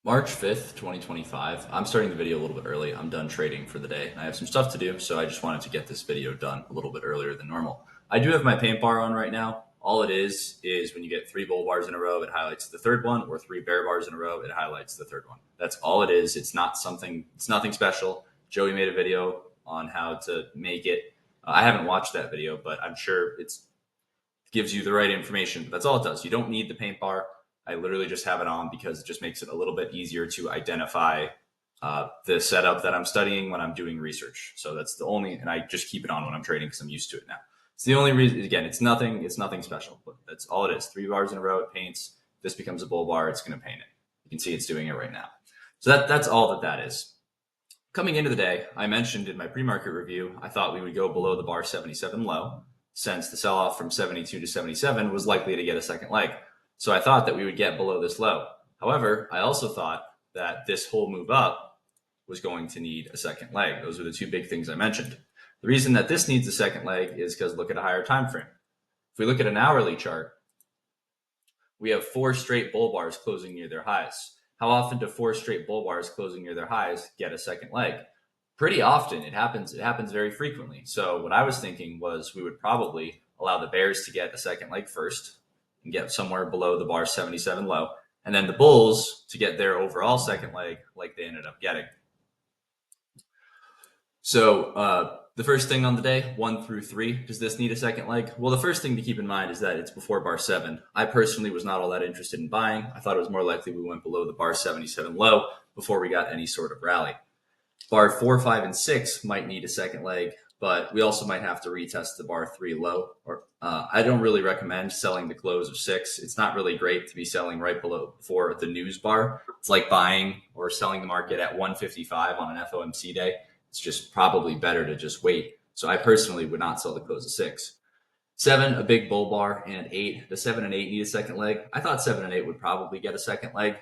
March 5th, 2025. I'm starting the video a little bit early. I'm done trading for the day. I have some stuff to do, so I just wanted to get this video done a little bit earlier than normal. I do have my paint bar on right now. All it is when you get three bull bars in a row, it highlights the third one, or three bear bars in a row, it highlights the third one. That's all it is. It's nothing special. Joey made a video on how to make it. I haven't watched that video, but I'm sure it gives you the right information. That's all it does. You don't need the paint bar. I literally just have it on because it just makes it a little bit easier to identify the setup that I'm studying when I'm doing research. So that's the only, and I just keep it on when I'm trading because I'm used to it now. It's the only reason. Again, it's nothing special, but that's all it is. Three bars in a row, it paints. If this becomes a bull bar, it's going to paint it. You can see it's doing it right now. So that's all that is. Coming into the day, I mentioned in my pre-market review, I thought we would go below the bar 77 low, since the sell-off from 72 to 77 was likely to get a second leg. So I thought that we would get below this low. However, I also thought that this whole move up was going to need a second leg. Those are the two big things I mentioned. The reason that this needs a second leg is because look at a higher time frame. If we look at an hourly chart, we have four straight bull bars closing near their highs. How often do four straight bull bars closing near their highs get a second leg? Pretty often. It happens very frequently. So what I was thinking was we would probably allow the bears to get a second leg first and get somewhere below the bar 77 low, and then the bulls to get their overall second leg like they ended up getting. So the first thing on the day, 1 through 3, does this need a second leg? Well, the first thing to keep in mind is that it's before bar 7. I personally was not all that interested in buying. I thought it was more likely we went below the bar 77 low before we got any sort of rally. Bar 4, 5, and 6 might need a second leg, but we also might have to retest the bar 3 low. I don't really recommend selling the close of 6. It's not really great to be selling right below for the news bar. It's like buying or selling the market at 155 on an FOMC day. It's just probably better to just wait. So I personally would not sell the close of 6. 7, a big bull bar, and 8. The 7 and 8 need a second leg. I thought 7 and 8 would probably get a second leg.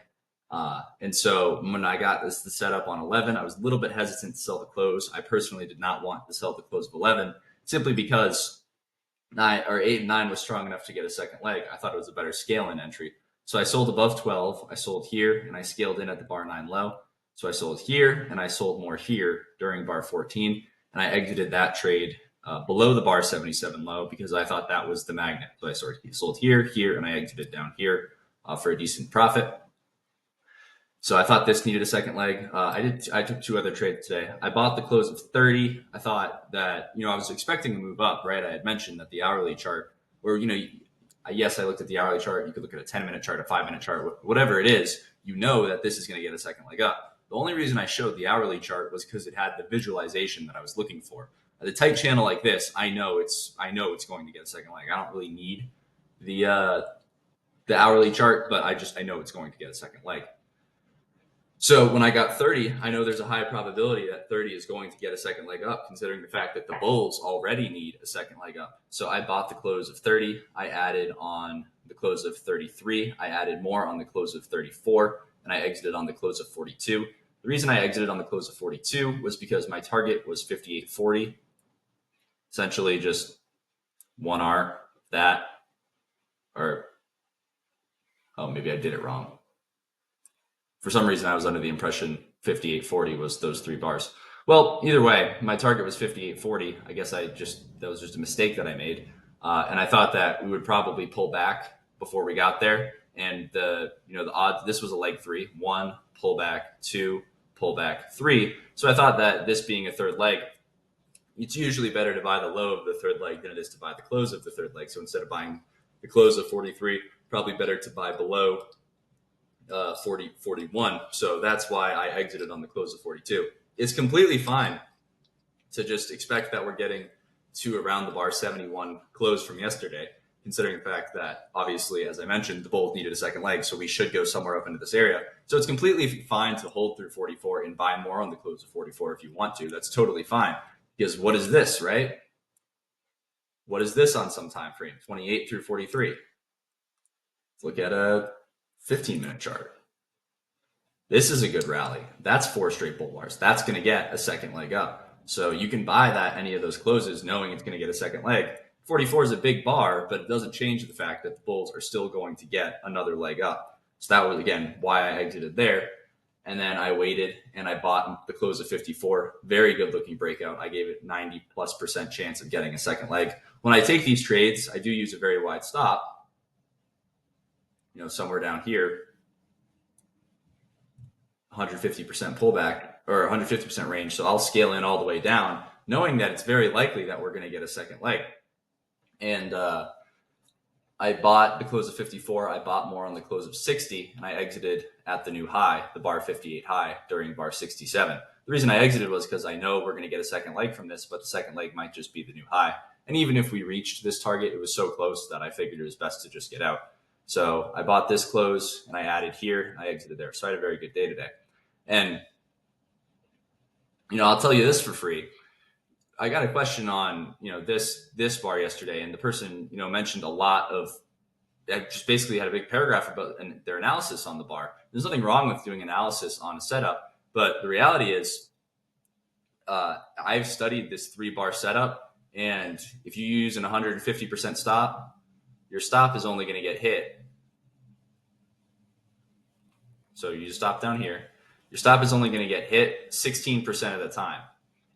And so when I got the setup on 11, I was a little bit hesitant to sell the close. I personally did not want to sell the close of 11 simply because 8 and 9 was strong enough to get a second leg. I thought it was a better scale in entry. So I sold above 12. I sold here and I scaled in at the bar 9 low. So I sold here and I sold more here during bar 14. And I exited that trade below the bar 77 low because I thought that was the magnet. So I sold here, and I exited down here for a decent profit. So I thought this needed a second leg. I took two other trades today. I bought the close of 30. I thought that, I was expecting to move up, right? I had mentioned that the hourly chart, or, yes, I looked at the hourly chart. You could look at a 10-minute chart, a 5-minute chart, whatever it is, that this is going to get a second leg up. The only reason I showed the hourly chart was because it had the visualization that I was looking for. At a tight channel like this, I know it's going to get a second leg. I don't really need the hourly chart, but I know it's going to get a second leg. So when I got 30, I know there's a high probability that 30 is going to get a second leg up, considering the fact that the bulls already need a second leg up. So I bought the close of 30. I added on the close of 33. I added more on the close of 34, and I exited on the close of 42. The reason I exited on the close of 42 was because my target was 58.40, essentially just 1R that, or, oh, maybe I did it wrong. For some reason, I was under the impression 58.40 was those 3 bars. Well, either way, my target was 58.40. I guess that was just a mistake that I made. And I thought that we would probably pull back before we got there. And the odds, this was a leg 3, 1, pull back, 2, pull back, 3. So I thought that this being a third leg, it's usually better to buy the low of the third leg than it is to buy the close of the third leg. So instead of buying the close of 43, probably better to buy below 41. So that's why I exited on the close of 42. It's completely fine to just expect that we're getting to around the bar 71 close from yesterday, considering the fact that obviously, as I mentioned, the bulls needed a second leg, so we should go somewhere up into this area. So it's completely fine to hold through 44 and buy more on the close of 44 if you want to. That's totally fine. Because what is this, right? What is this on some time frame? 28 through 43. Let's look at a 15-minute chart. This is a good rally. That's 4 straight bull bars. That's going to get a second leg up. So you can buy that any of those closes knowing it's going to get a second leg. 44 is a big bar, but it doesn't change the fact that the bulls are still going to get another leg up. So that was, again, why I exited there. And then I waited and I bought the close of 54. Very good looking breakout. I gave it 90+% chance of getting a second leg. When I take these trades, I do use a very wide stop, somewhere down here, 150% pullback or 150% range. So I'll scale in all the way down, knowing that it's very likely that we're going to get a second leg. And I bought the close of 54. I bought more on the close of 60, and I exited at the new high, the bar 58 high during bar 67. The reason I exited was because I know we're going to get a second leg from this, but the second leg might just be the new high. And even if we reached this target, it was so close that I figured it was best to just get out. So I bought this close and I added here and I exited there. So I had a very good day today. And, I'll tell you this for free. I got a question on, this bar yesterday, and the person, mentioned a lot of, just basically had a big paragraph about their analysis on the bar. There's nothing wrong with doing analysis on a setup, but the reality is, I've studied this 3-bar setup, and if you use an 150% stop, your stop is only going to get hit. So you stop down here. Your stop is only going to get hit 16% of the time.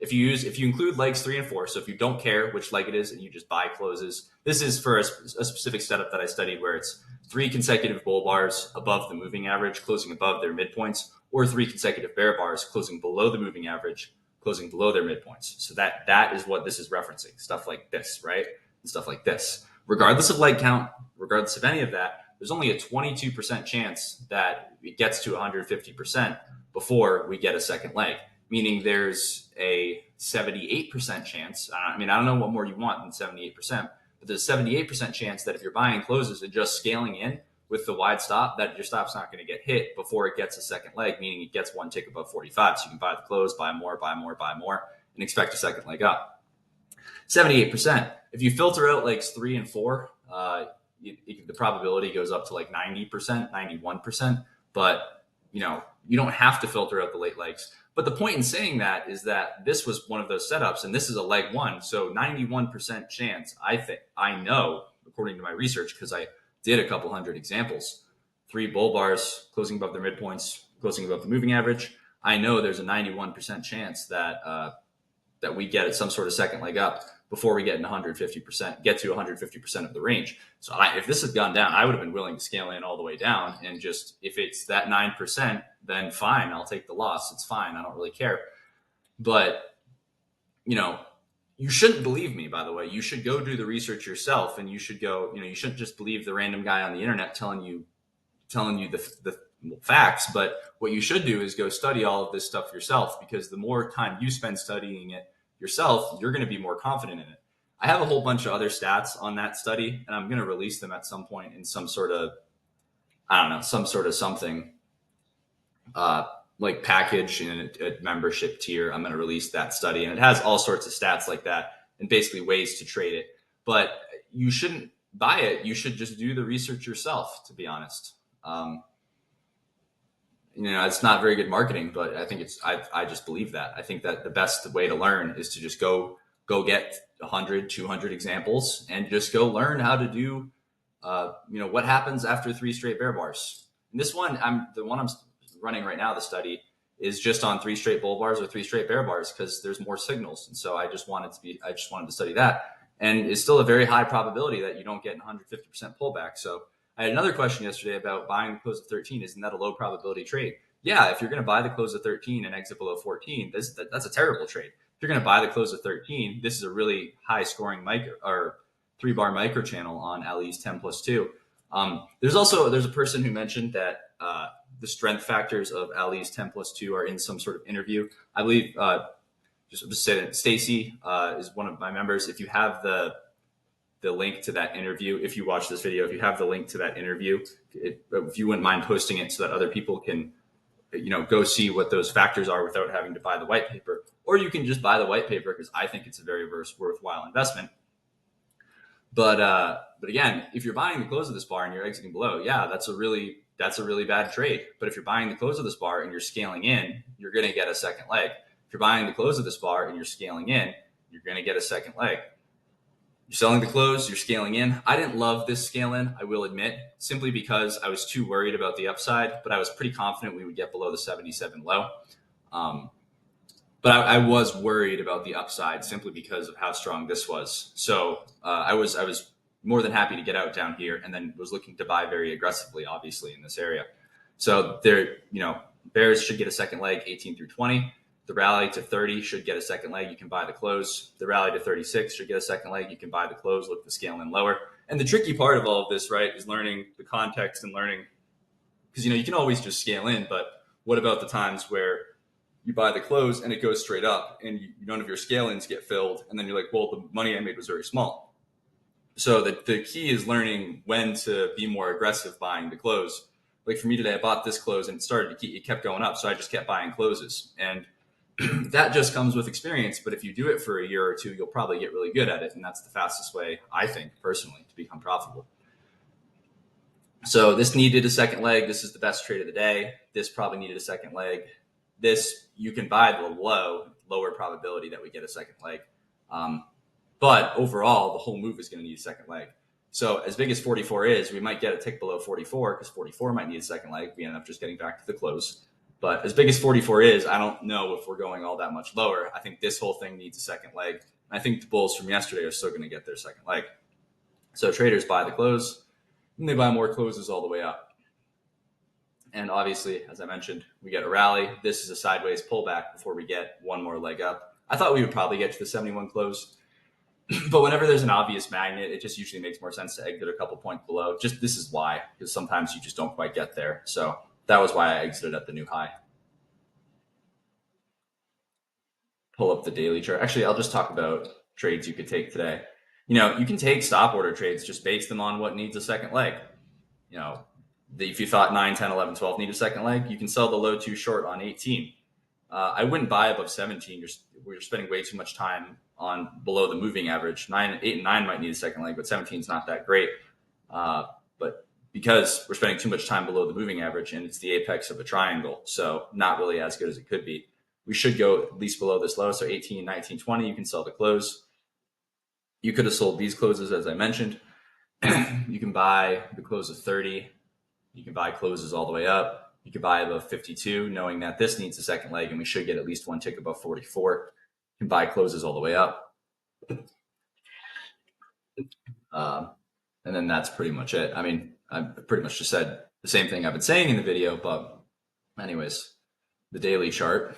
If you include legs 3 and 4, so if you don't care which leg it is and you just buy closes, this is for a specific setup that I studied where it's 3 consecutive bull bars above the moving average, closing above their midpoints, or 3 consecutive bear bars closing below the moving average, closing below their midpoints. So that is what this is referencing, stuff like this, right? And stuff like this. Regardless of leg count, regardless of any of that, there's only a 22% chance that it gets to 150% before we get a second leg. Meaning there's a 78% chance. I don't know what more you want than 78%, but there's a 78% chance that if you're buying closes and just scaling in with the wide stop, that your stop's not going to get hit before it gets a second leg, meaning it gets one tick above 45. So you can buy the close, buy more, and expect a second leg up. 78%. If you filter out legs 3 and 4, the probability goes up to like 90%, 91%, but you don't have to filter out the late legs. But the point in saying that is that this was one of those setups, and this is a leg 1. So 91% chance, I know, according to my research, because I did a couple hundred examples, 3 bull bars closing above their midpoints, closing above the moving average. I know there's a 91% chance that we get some sort of second leg up before we get to 150% of the range. So if this had gone down, I would have been willing to scale in all the way down, and just, if it's that 9%, then fine, I'll take the loss. It's fine. I don't really care. But, you shouldn't believe me, by the way. You should go do the research yourself, and you should go, you shouldn't just believe the random guy on the internet telling you the facts. But what you should do is go study all of this stuff yourself, because the more time you spend studying it yourself, you're going to be more confident in it. I have a whole bunch of other stats on that study, and I'm going to release them at some point in some sort of, something like package in a membership tier. I'm going to release that study, and it has all sorts of stats like that and basically ways to trade it. But you shouldn't buy it. You should just do the research yourself, to be honest. It's not very good marketing, but I think I just believe that. I think that the best way to learn is to just go get 100, 200 examples and just go learn how to do, what happens after 3 straight bear bars. And this one, the one I'm running right now, the study is just on 3 straight bull bars or 3 straight bear bars, because there's more signals. And so I just wanted to study that. And it's still a very high probability that you don't get 150% pullback. So I had another question yesterday about buying the close of 13. Isn't that a low probability trade? Yeah, if you're going to buy the close of 13 and exit below 14, that's a terrible trade. If you're going to buy the close of 13, this is a really high scoring micro or 3-bar micro channel on Ali's 10+2. There's a person who mentioned that the strength factors of Ali's 10+2 are in some sort of interview. I believe just say that Stacy is one of my members. If you have the link to that interview, if you watch this video, if you have the link to that interview, if you wouldn't mind posting it so that other people can, go see what those factors are without having to buy the white paper. Or you can just buy the white paper, because I think it's a very worthwhile investment. But again, if you're buying the close of this bar and you're exiting below, yeah, that's a really bad trade. But if you're buying the close of this bar and you're scaling in, you're going to get a second leg. If you're buying the close of this bar and you're scaling in, you're going to get a second leg. You're selling the close, you're scaling in. I didn't love this scale in, I will admit, simply because I was too worried about the upside, but I was pretty confident we would get below the 77 low. Um, but I was worried about the upside simply because of how strong this was. So I was more than happy to get out down here, and then was looking to buy very aggressively, obviously, in this area. So there, bears should get a second leg, 18 through 20. The rally to 30 should get a second leg. You can buy the close. The rally to 36 should get a second leg. You can buy the close. Look to scale in lower. And the tricky part of all of this, right, is learning the context and learning, because you can always just scale in, but what about the times where you buy the close and it goes straight up and none of your scale ins get filled, and then you're like, well, the money I made was very small. So the key is learning when to be more aggressive buying the close. Like for me today, I bought this close and it kept going up, so I just kept buying closes, and that just comes with experience. But if you do it for a year or two, you'll probably get really good at it, and that's the fastest way, I think, personally, to become profitable. So this needed a second leg. This is the best trade of the day. This probably needed a second leg. This, you can buy the lower probability that we get a second leg. But overall, the whole move is going to need a second leg. So as big as 44 is, we might get a tick below 44 because 44 might need a second leg. We end up just getting back to the close. But as big as 44 is, I don't know if we're going all that much lower. I think this whole thing needs a second leg. I think the bulls from yesterday are still going to get their second leg. So traders buy the close, and they buy more closes all the way up. And obviously, as I mentioned, we get a rally. This is a sideways pullback before we get one more leg up. I thought we would probably get to the 71 close. But whenever there's an obvious magnet, it just usually makes more sense to exit a couple points below. Just this is why, because sometimes you just don't quite get there. So that was why I exited at the new high. Pull up the daily chart. Actually, I'll just talk about trades you could take today. You can take stop order trades, just base them on what needs a second leg. If you thought 9, 10, 11, 12 need a second leg, you can sell the low too short on 18. I wouldn't buy above 17. We're spending way too much time on below the moving average. 9, 8, and 9 might need a second leg, but 17 is not that great. But because we're spending too much time below the moving average, and it's the apex of a triangle, so not really as good as it could be. We should go at least below this low. So 18, 19, 20, you can sell the close. You could have sold these closes, as I mentioned. You can buy the close of 30. You can buy closes all the way up. You could buy above 52, knowing that this needs a second leg and we should get at least one tick above 44. You can buy closes all the way up. And then that's pretty much it. I mean, I pretty much just said the same thing I've been saying in the video, but anyways, the daily chart.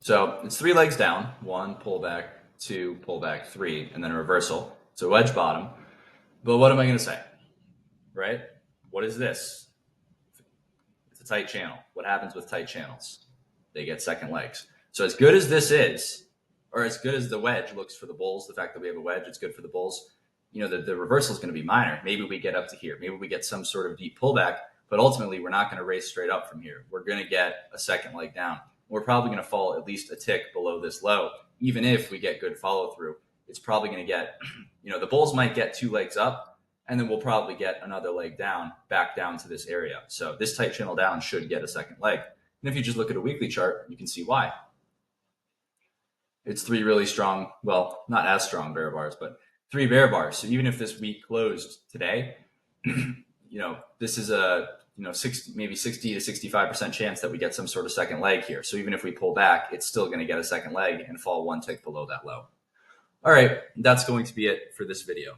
So it's 3 legs down, 1 pullback, 2 pullback, 3, and then a reversal. So wedge bottom. But what am I going to say? Right? What is this? It's a tight channel. What happens with tight channels? They get second legs. So as good as this is, or as good as the wedge looks for the bulls, the fact that we have a wedge, it's good for the bulls. The reversal is going to be minor. Maybe we get up to here. Maybe we get some sort of deep pullback, but ultimately we're not going to race straight up from here. We're going to get a second leg down. We're probably going to fall at least a tick below this low. Even if we get good follow through, it's probably going to get, the bulls might get 2 legs up, and then we'll probably get another leg down, back down to this area. So this tight channel down should get a second leg. And if you just look at a weekly chart, you can see why. It's 3 really strong, well, not as strong bear bars, but 3 bear bars. So even if this week closed today, this is a 60 to 65% chance that we get some sort of second leg here. So even if we pull back, it's still going to get a second leg and fall 1 tick below that low. All right, that's going to be it for this video.